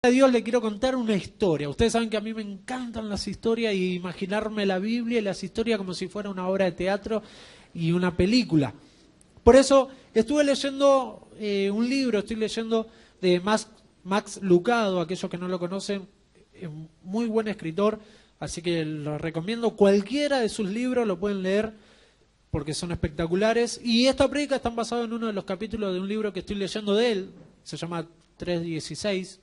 A Dios le quiero contar una historia. Ustedes saben que a mí me encantan las historias y imaginarme la Biblia y las historias como si fuera una obra de teatro y una película. Por eso estuve leyendo un libro, estoy leyendo de Max Lucado, aquellos que no lo conocen, muy buen escritor, así que lo recomiendo. Cualquiera de sus libros lo pueden leer porque son espectaculares. Y esta prédica está basada en uno de los capítulos de un libro que estoy leyendo de él, se llama 3:16.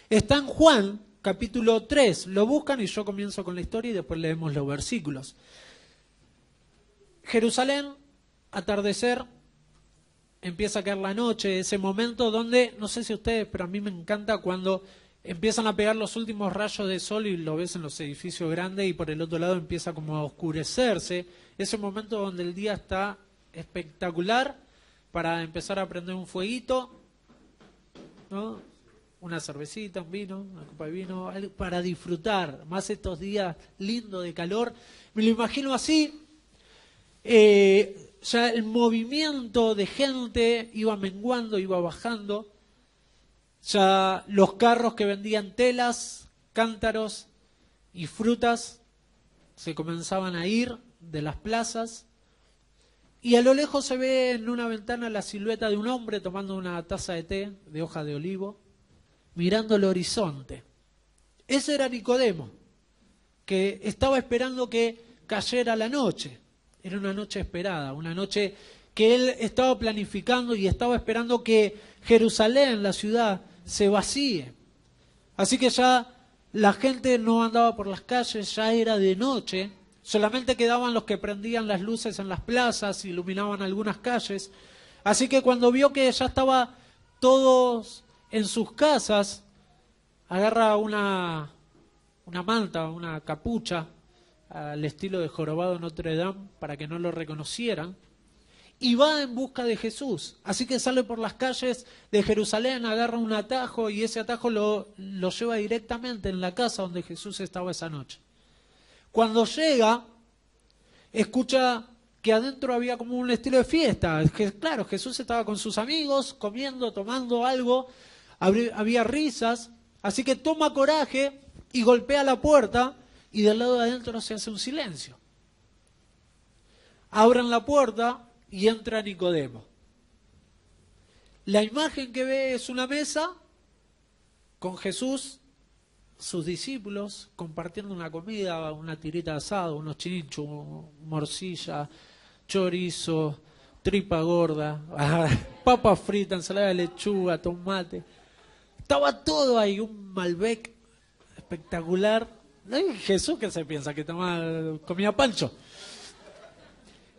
Está en Juan, capítulo 3. Lo buscan y yo comienzo con la historia y después leemos los versículos. Jerusalén, atardecer, empieza a caer la noche, ese momento donde, no sé si ustedes, pero a mí me encanta cuando empiezan a pegar los últimos rayos de sol y lo ves en los edificios grandes y por el otro lado empieza como a oscurecerse. Ese momento donde el día está espectacular para empezar a prender un fueguito, ¿no? Una cervecita, un vino, una copa de vino, algo para disfrutar, más estos días lindos de calor. Me lo imagino así, ya el movimiento de gente iba menguando, iba bajando, ya los carros que vendían telas, cántaros y frutas se comenzaban a ir de las plazas, y a lo lejos se ve en una ventana la silueta de un hombre tomando una taza de té de hoja de olivo, mirando el horizonte. Ese era Nicodemo, que estaba esperando que cayera la noche. Era una noche esperada, una noche que él estaba planificando y estaba esperando que Jerusalén, la ciudad, se vacíe. Así que ya la gente no andaba por las calles, ya era de noche, solamente quedaban los que prendían las luces en las plazas, iluminaban algunas calles. Así que cuando vio que ya estaba todos en sus casas, agarra una manta, una capucha, al estilo de Jorobado de Notre Dame, para que no lo reconocieran, y va en busca de Jesús. Así que sale por las calles de Jerusalén, agarra un atajo, y ese atajo lo lleva directamente en la casa donde Jesús estaba esa noche. Cuando llega, escucha que adentro había como un estilo de fiesta. Claro, Jesús estaba con sus amigos, comiendo, tomando algo, había risas, así que toma coraje y golpea la puerta y del lado de adentro se hace un silencio. Abren la puerta y entra Nicodemo. La imagen que ve es una mesa con Jesús, sus discípulos, compartiendo una comida, una tirita de asado, unos chinchos, morcilla, chorizo, tripa gorda, papa frita, ensalada de lechuga, tomate. Estaba todo ahí, un Malbec espectacular. Jesús, ¿qué se piensa? Que comía pancho.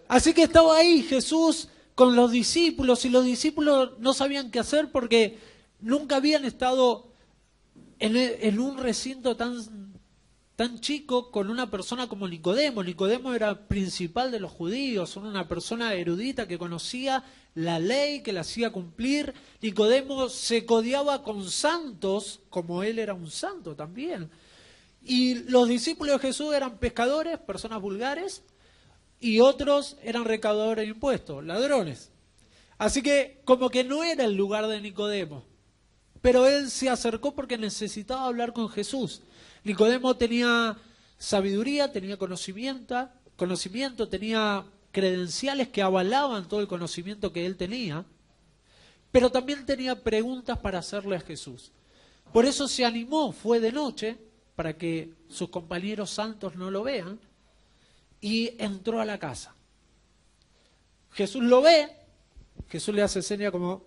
Así que estaba ahí Jesús con los discípulos, y los discípulos no sabían qué hacer porque nunca habían estado en un recinto tan chico con una persona como Nicodemo. Nicodemo era principal de los judíos, una persona erudita que conocía la ley, que la hacía cumplir. Nicodemo se codeaba con santos, como él era un santo también. Y los discípulos de Jesús eran pescadores, personas vulgares, y otros eran recaudadores de impuestos, ladrones. Así que como que no era el lugar de Nicodemo. Pero él se acercó porque necesitaba hablar con Jesús. Nicodemo tenía sabiduría, tenía conocimiento, tenía credenciales que avalaban todo el conocimiento que él tenía, pero también tenía preguntas para hacerle a Jesús. Por eso se animó, fue de noche, para que sus compañeros santos no lo vean, y entró a la casa. Jesús lo ve, Jesús le hace seña como,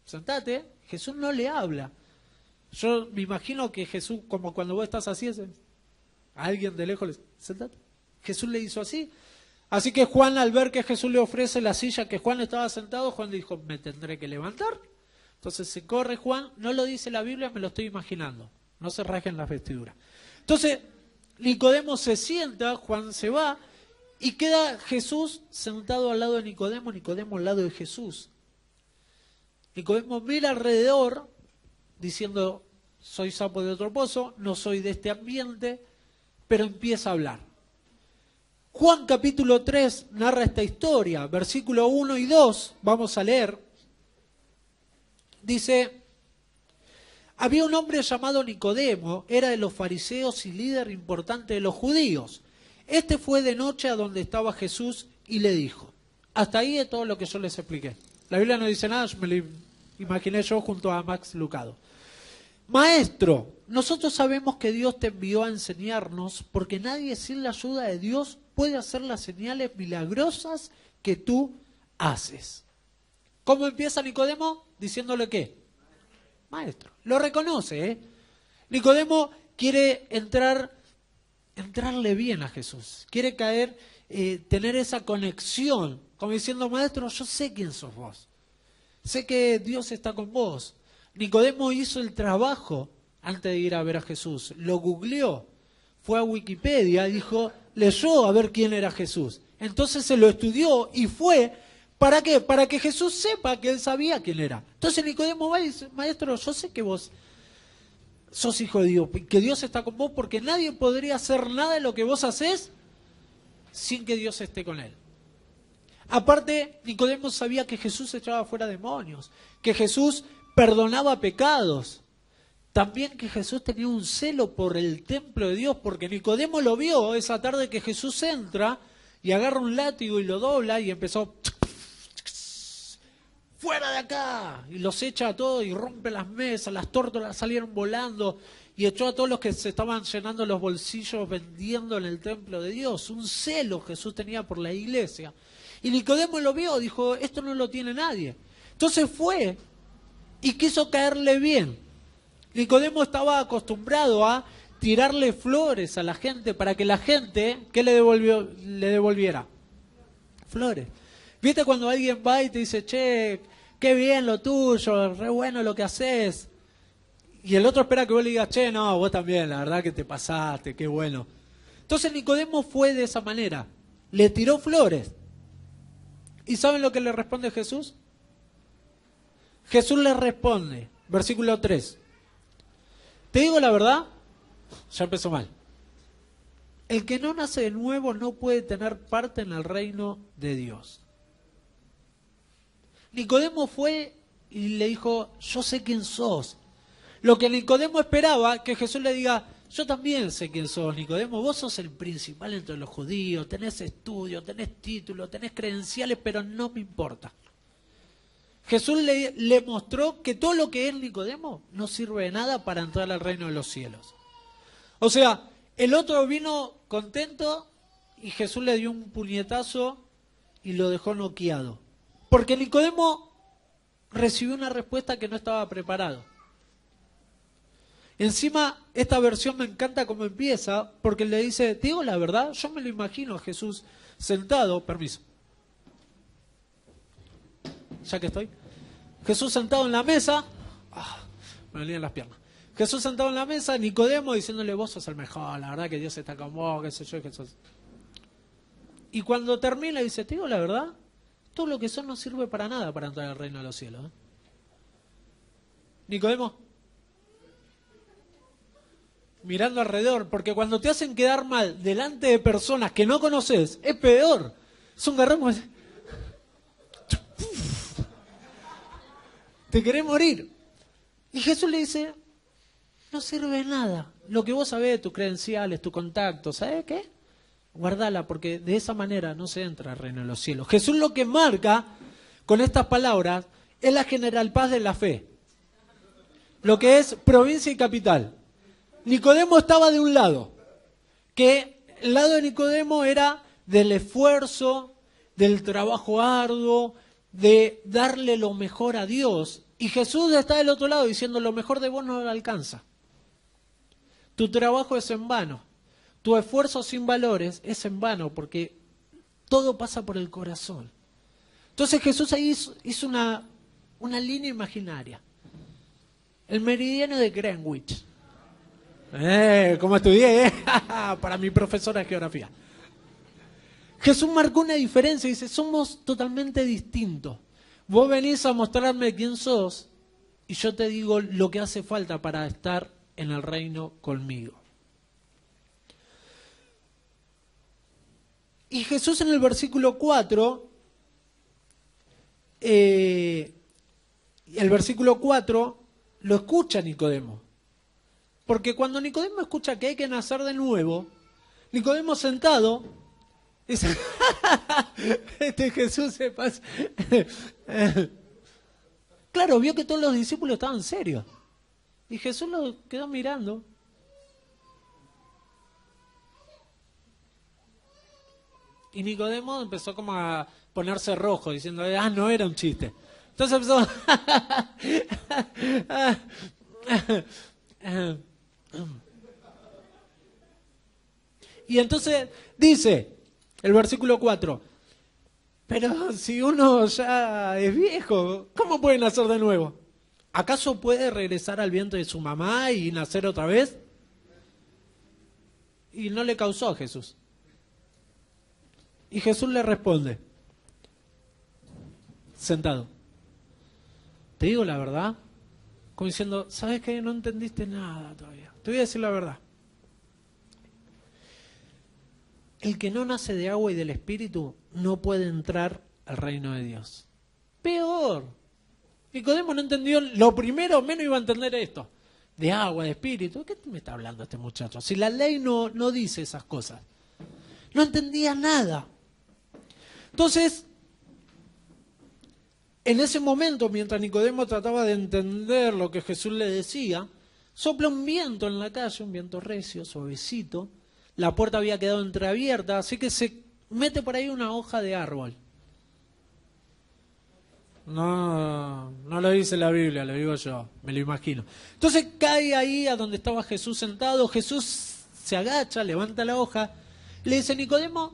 sentate. Jesús no le habla. Yo me imagino que Jesús, como cuando vos estás así, a alguien de lejos le dice, sentate. Jesús le hizo así. Así que Juan, al ver que Jesús le ofrece la silla que Juan estaba sentado, Juan dijo, me tendré que levantar. Entonces se corre Juan, no lo dice la Biblia, me lo estoy imaginando. No se rajen las vestiduras. Entonces Nicodemo se sienta, Juan se va, y queda Jesús sentado al lado de Nicodemo, Nicodemo al lado de Jesús. Nicodemo mira alrededor diciendo, soy sapo de otro pozo, no soy de este ambiente, pero empieza a hablar. Juan capítulo 3 narra esta historia, versículo 1 y 2, vamos a leer. Dice, Había un hombre llamado Nicodemo, era de los fariseos y líder importante de los judíos. Este fue de noche a donde estaba Jesús y le dijo. Hasta ahí es todo lo que yo les expliqué. La Biblia no dice nada, me lo imaginé yo junto a Max Lucado. Maestro, nosotros sabemos que Dios te envió a enseñarnos porque nadie sin la ayuda de Dios puede hacer las señales milagrosas que tú haces. ¿Cómo empieza Nicodemo? Diciéndole ¿qué? Maestro. Lo reconoce, ¿eh? Nicodemo quiere entrarle bien a Jesús. Quiere tener esa conexión, como diciendo, maestro, yo sé quién sos vos. Sé que Dios está con vos. Nicodemo hizo el trabajo antes de ir a ver a Jesús. Lo googleó, fue a Wikipedia, leyó a ver quién era Jesús. Entonces se lo estudió y fue, ¿para qué? Para que Jesús sepa que él sabía quién era. Entonces Nicodemo va y dice, maestro, yo sé que vos sos hijo de Dios, que Dios está con vos, porque nadie podría hacer nada de lo que vos hacés sin que Dios esté con él. Aparte, Nicodemo sabía que Jesús echaba fuera demonios, que Jesús perdonaba pecados, también que Jesús tenía un celo por el templo de Dios, porque Nicodemo lo vio esa tarde que Jesús entra y agarra un látigo y lo dobla y empezó, ¡fuera de acá! Y los echa a todos y rompe las mesas, las tórtolas salieron volando y echó a todos los que se estaban llenando los bolsillos vendiendo en el templo de Dios. Un celo Jesús tenía por la iglesia. Y Nicodemo lo vio, dijo, esto no lo tiene nadie. Entonces fue y quiso caerle bien. Nicodemo estaba acostumbrado a tirarle flores a la gente para que la gente, ¿qué le devolviera? Flores. ¿Viste cuando alguien va y te dice, che, qué bien lo tuyo, re bueno lo que haces? Y el otro espera que vos le digas, che, no, vos también, la verdad que te pasaste, qué bueno. Entonces Nicodemo fue de esa manera, le tiró flores. ¿Y saben lo que le responde Jesús? Jesús le responde, versículo 3. Te digo la verdad, ya empezó mal. El que no nace de nuevo no puede tener parte en el reino de Dios. Nicodemo fue y le dijo, yo sé quién sos. Lo que Nicodemo esperaba, que Jesús le diga, yo también sé quién sos, Nicodemo, vos sos el principal entre los judíos, tenés estudio, tenés título, tenés credenciales, pero no me importa. Jesús le mostró que todo lo que es Nicodemo no sirve de nada para entrar al reino de los cielos. O sea, el otro vino contento y Jesús le dio un puñetazo y lo dejó noqueado. Porque Nicodemo recibió una respuesta que no estaba preparado. Encima, esta versión me encanta cómo empieza, porque le dice, te digo la verdad, yo me lo imagino a Jesús sentado, permiso, ya que estoy, Jesús sentado en la mesa, me dolían las piernas, Jesús sentado en la mesa, Nicodemo diciéndole, vos sos el mejor, la verdad que Dios está con vos, qué sé yo, qué sos. Y cuando termina dice, te digo la verdad, todo lo que son no sirve para nada para entrar al reino de los cielos. Nicodemo, mirando alrededor, porque cuando te hacen quedar mal delante de personas que no conoces, es peor. Es un garrón como... Te querés morir. Y Jesús le dice, no sirve de nada. Lo que vos sabés, tus credenciales, tu contacto, ¿sabés qué? Guardala, porque de esa manera no se entra al reino de los cielos. Jesús lo que marca con estas palabras es la general paz de la fe. Lo que es provincia y capital. Nicodemo estaba de un lado, que el lado de Nicodemo era del esfuerzo, del trabajo arduo, de darle lo mejor a Dios. Y Jesús está del otro lado diciendo, lo mejor de vos no lo alcanza. Tu trabajo es en vano. Tu esfuerzo sin valores es en vano, porque todo pasa por el corazón. Entonces Jesús ahí hizo una línea imaginaria. El meridiano de Greenwich. ¿Cómo estudié? Para mi profesora de geografía. Jesús marcó una diferencia y dice, somos totalmente distintos. Vos venís a mostrarme quién sos y yo te digo lo que hace falta para estar en el reino conmigo. Y Jesús en el versículo 4, el versículo 4 lo escucha Nicodemo. Porque cuando Nicodemo escucha que hay que nacer de nuevo, Nicodemo sentado dice, este Jesús se pasa. Claro, vio que todos los discípulos estaban serios. Y Jesús lo quedó mirando. Y Nicodemo empezó como a ponerse rojo, diciendo, no era un chiste. Entonces empezó... Y entonces dice, el versículo 4, pero si uno ya es viejo, ¿cómo puede nacer de nuevo? ¿Acaso puede regresar al vientre de su mamá y nacer otra vez? Y no le causó a Jesús. Y Jesús le responde, sentado, te digo la verdad, como diciendo, ¿sabes qué? No entendiste nada todavía. Te voy a decir la verdad. El que no nace de agua y del Espíritu no puede entrar al reino de Dios. Peor. Nicodemo no entendió, lo primero menos iba a entender esto. De agua, de Espíritu. ¿Qué me está hablando este muchacho? Si la ley no dice esas cosas. No entendía nada. Entonces, en ese momento, mientras Nicodemo trataba de entender lo que Jesús le decía, sopla un viento en la calle, un viento recio, suavecito. La puerta había quedado entreabierta, así que se mete por ahí una hoja de árbol. No lo dice la Biblia, lo digo yo, me lo imagino. Entonces cae ahí a donde estaba Jesús sentado, Jesús se agacha, levanta la hoja, le dice, Nicodemo,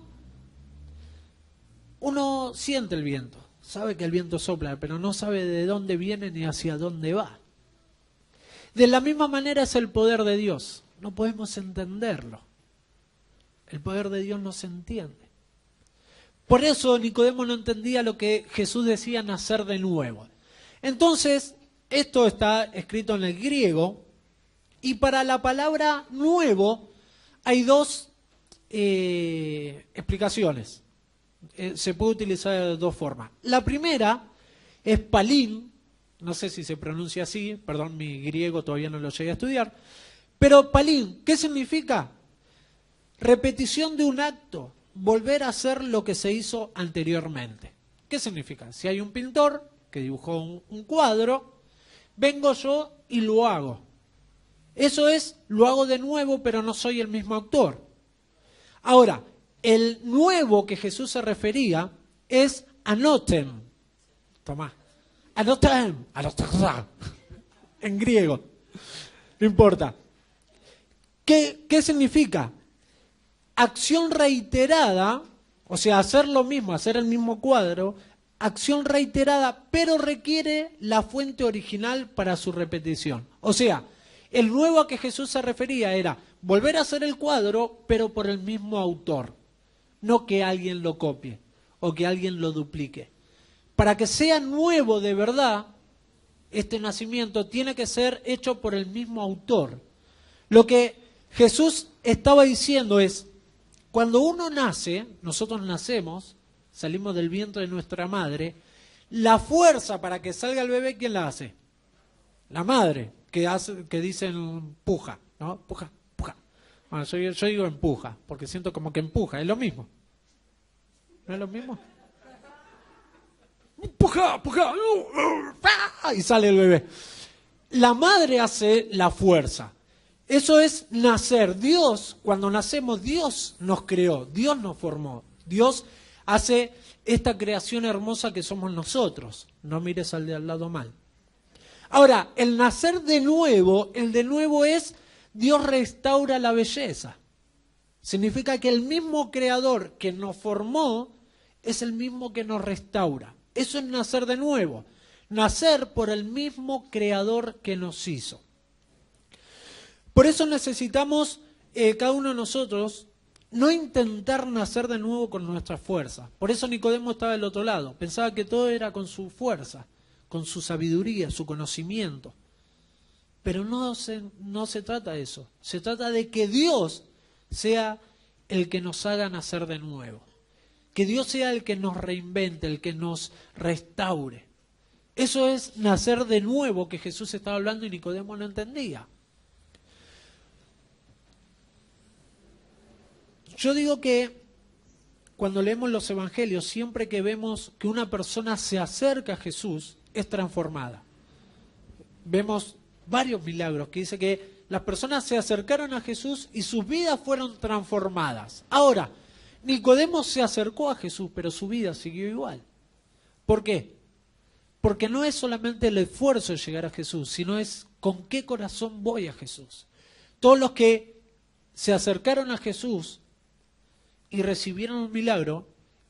uno siente el viento, sabe que el viento sopla, pero no sabe de dónde viene ni hacia dónde va. De la misma manera es el poder de Dios, no podemos entenderlo. El poder de Dios no se entiende. Por eso Nicodemo no entendía lo que Jesús decía, nacer de nuevo. Entonces, esto está escrito en el griego, y para la palabra nuevo hay dos explicaciones. Se puede utilizar de dos formas. La primera es palín, no sé si se pronuncia así, perdón, mi griego todavía no lo llegué a estudiar, pero palín, ¿qué significa? Repetición de un acto, volver a hacer lo que se hizo anteriormente. ¿Qué significa? Si hay un pintor que dibujó un cuadro, vengo yo y lo hago. Eso es, lo hago de nuevo, pero no soy el mismo autor. Ahora, el nuevo que Jesús se refería es anotem. Tomá. Anotem. En griego. No importa. ¿Qué significa? Acción reiterada, o sea, hacer lo mismo, hacer el mismo cuadro, acción reiterada, pero requiere la fuente original para su repetición. O sea, el nuevo a que Jesús se refería era volver a hacer el cuadro, pero por el mismo autor, no que alguien lo copie o que alguien lo duplique. Para que sea nuevo de verdad, este nacimiento tiene que ser hecho por el mismo autor. Lo que Jesús estaba diciendo es, cuando uno nace, nosotros nacemos, salimos del vientre de nuestra madre, la fuerza para que salga el bebé, ¿quién la hace? La madre, que dicen puja, ¿no? Puja, puja. Bueno, yo digo empuja, porque siento como que empuja, es lo mismo. ¿No es lo mismo? Puja, puja, y sale el bebé. La madre hace la fuerza. Eso es nacer. Dios, cuando nacemos, Dios nos creó, Dios nos formó. Dios hace esta creación hermosa que somos nosotros. No mires al de al lado mal. Ahora, el nacer de nuevo, el de nuevo es Dios restaura la belleza. Significa que el mismo creador que nos formó es el mismo que nos restaura. Eso es nacer de nuevo. Nacer por el mismo creador que nos hizo. Por eso necesitamos, cada uno de nosotros, no intentar nacer de nuevo con nuestra fuerza. Por eso Nicodemo estaba del otro lado. Pensaba que todo era con su fuerza, con su sabiduría, su conocimiento. Pero no se trata de eso. Se trata de que Dios sea el que nos haga nacer de nuevo. Que Dios sea el que nos reinvente, el que nos restaure. Eso es nacer de nuevo que Jesús estaba hablando y Nicodemo no entendía. Yo digo que cuando leemos los evangelios, siempre que vemos que una persona se acerca a Jesús, es transformada. Vemos varios milagros que dice que las personas se acercaron a Jesús y sus vidas fueron transformadas. Ahora, Nicodemo se acercó a Jesús, pero su vida siguió igual. ¿Por qué? Porque no es solamente el esfuerzo de llegar a Jesús, sino es con qué corazón voy a Jesús. Todos los que se acercaron a Jesús y recibieron un milagro,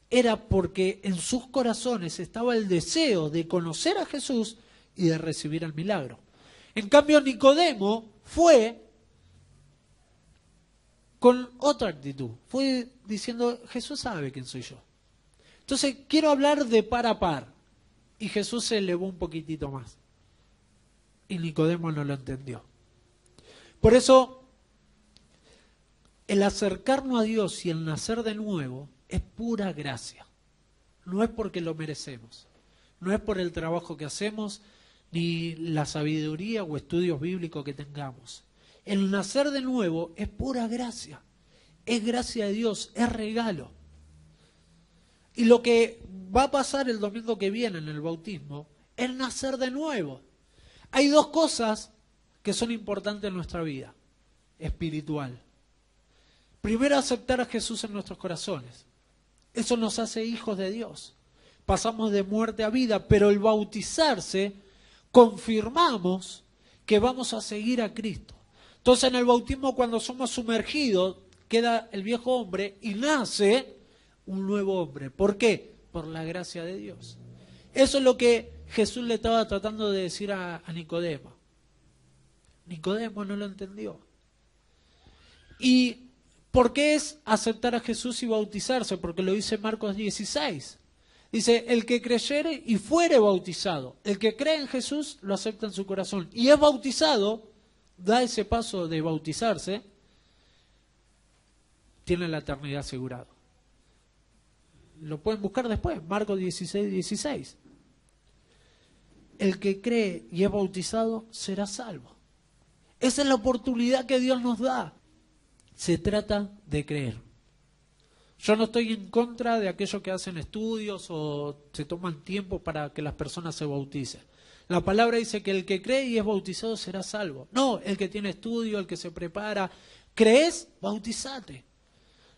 era porque en sus corazones estaba el deseo de conocer a Jesús y de recibir el milagro. En cambio, Nicodemo fue con otra actitud. Fue diciendo, Jesús sabe quién soy yo. Entonces, quiero hablar de par a par. Y Jesús se elevó un poquitito más. Y Nicodemo no lo entendió. Por eso, el acercarnos a Dios y el nacer de nuevo es pura gracia. No es porque lo merecemos. No es por el trabajo que hacemos, ni la sabiduría o estudios bíblicos que tengamos. El nacer de nuevo es pura gracia. Es gracia de Dios, es regalo. Y lo que va a pasar el domingo que viene en el bautismo es nacer de nuevo. Hay dos cosas que son importantes en nuestra vida espiritual. Primero, aceptar a Jesús en nuestros corazones. Eso nos hace hijos de Dios. Pasamos de muerte a vida, pero el bautizarse, confirmamos que vamos a seguir a Cristo. Entonces, en el bautismo, cuando somos sumergidos, queda el viejo hombre y nace un nuevo hombre. ¿Por qué? Por la gracia de Dios. Eso es lo que Jesús le estaba tratando de decir a Nicodemo. Nicodemo no lo entendió. ¿Y por qué es aceptar a Jesús y bautizarse? Porque lo dice Marcos 16. Dice, el que creyere y fuere bautizado, el que cree en Jesús lo acepta en su corazón y es bautizado, da ese paso de bautizarse, tiene la eternidad asegurada. Lo pueden buscar después, Marcos 16, 16. El que cree y es bautizado será salvo. Esa es la oportunidad que Dios nos da. Se trata de creer. Yo no estoy en contra de aquellos que hacen estudios o se toman tiempo para que las personas se bauticen. La palabra dice que el que cree y es bautizado será salvo. No, el que tiene estudio, el que se prepara. ¿Crees? Bautizate.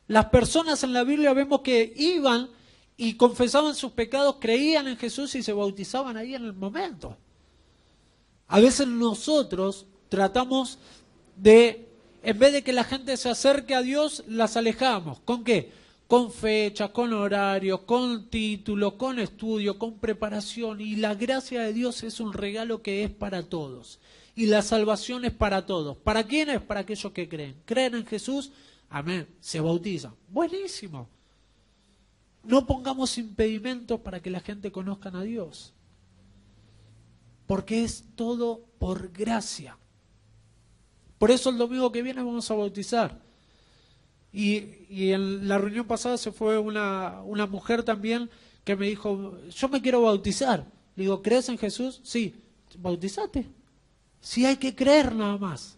Las personas en la Biblia vemos que iban y confesaban sus pecados, creían en Jesús y se bautizaban ahí en el momento. A veces nosotros tratamos de, en vez de que la gente se acerque a Dios, las alejamos. ¿Con qué? Con fechas, con horarios, con título, con estudio, con preparación. Y la gracia de Dios es un regalo que es para todos. Y la salvación es para todos. ¿Para quiénes? Para aquellos que creen. Creen en Jesús, amén, se bautizan. Buenísimo. No pongamos impedimentos para que la gente conozca a Dios. Porque es todo por gracia. Por eso el domingo que viene vamos a bautizar. Y en la reunión pasada se fue una mujer también que me dijo, yo me quiero bautizar. Le digo, ¿crees en Jesús? Sí, bautízate. Sí, hay que creer nada más.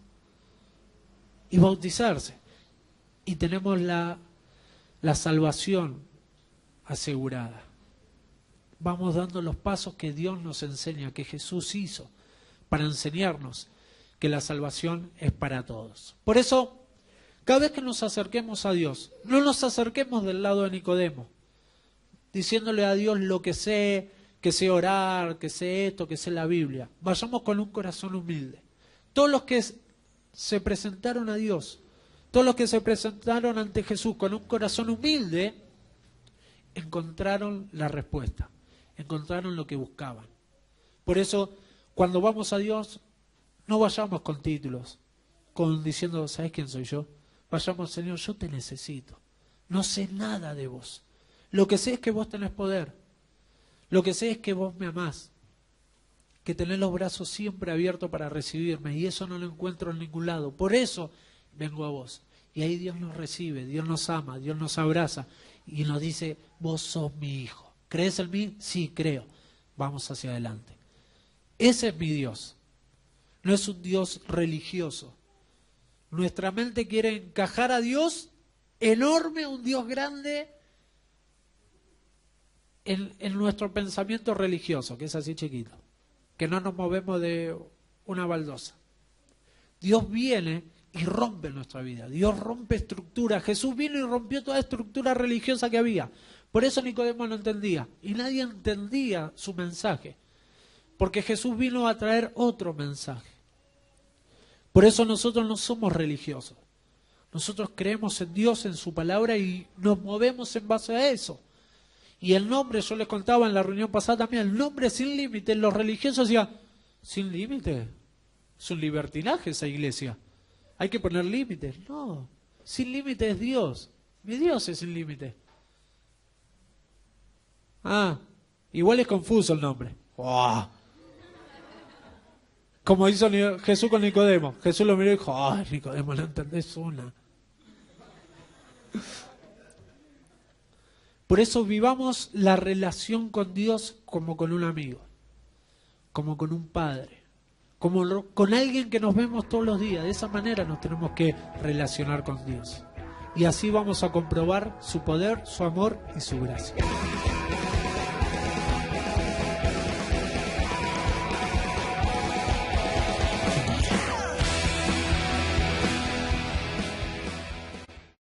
Y bautizarse. Y tenemos la salvación asegurada. Vamos dando los pasos que Dios nos enseña, que Jesús hizo, para enseñarnos que la salvación es para todos. Por eso, cada vez que nos acerquemos a Dios, no nos acerquemos del lado de Nicodemo, diciéndole a Dios lo que sé orar, que sé esto, que sé la Biblia. Vayamos con un corazón humilde. Todos los que se presentaron a Dios, todos los que se presentaron ante Jesús con un corazón humilde, encontraron la respuesta, encontraron lo que buscaban. Por eso, cuando vamos a Dios, no vayamos con títulos, diciendo, ¿sabes quién soy yo? Vayamos, Señor, yo te necesito. No sé nada de vos. Lo que sé es que vos tenés poder. Lo que sé es que vos me amás. Que tenés los brazos siempre abiertos para recibirme. Y eso no lo encuentro en ningún lado. Por eso vengo a vos. Y ahí Dios nos recibe, Dios nos ama, Dios nos abraza. Y nos dice, vos sos mi hijo. ¿Crees en mí? Sí, creo. Vamos hacia adelante. Ese es mi Dios. No es un Dios religioso. Nuestra mente quiere encajar a Dios enorme, un Dios grande, en nuestro pensamiento religioso, que es así chiquito, que no nos movemos de una baldosa. Dios viene y rompe nuestra vida. Dios rompe estructuras. Jesús vino y rompió toda estructura religiosa que había. Por eso Nicodemo no entendía. Y nadie entendía su mensaje. Porque Jesús vino a traer otro mensaje. Por eso nosotros no somos religiosos. Nosotros creemos en Dios, en su palabra, y nos movemos en base a eso. Y el nombre, yo les contaba en la reunión pasada también, el nombre Sin Límite, los religiosos decían, ¿sin límite? Es un libertinaje esa iglesia. Hay que poner límites. No, Sin Límite es Dios. Mi Dios es sin límite. Ah, igual es confuso el nombre. ¡Oh! Como hizo Jesús con Nicodemo. Jesús lo miró y dijo, ¡ay, Nicodemo, no entendés una! Por eso vivamos la relación con Dios como con un amigo, como con un padre, como con alguien que nos vemos todos los días. De esa manera nos tenemos que relacionar con Dios. Y así vamos a comprobar su poder, su amor y su gracia.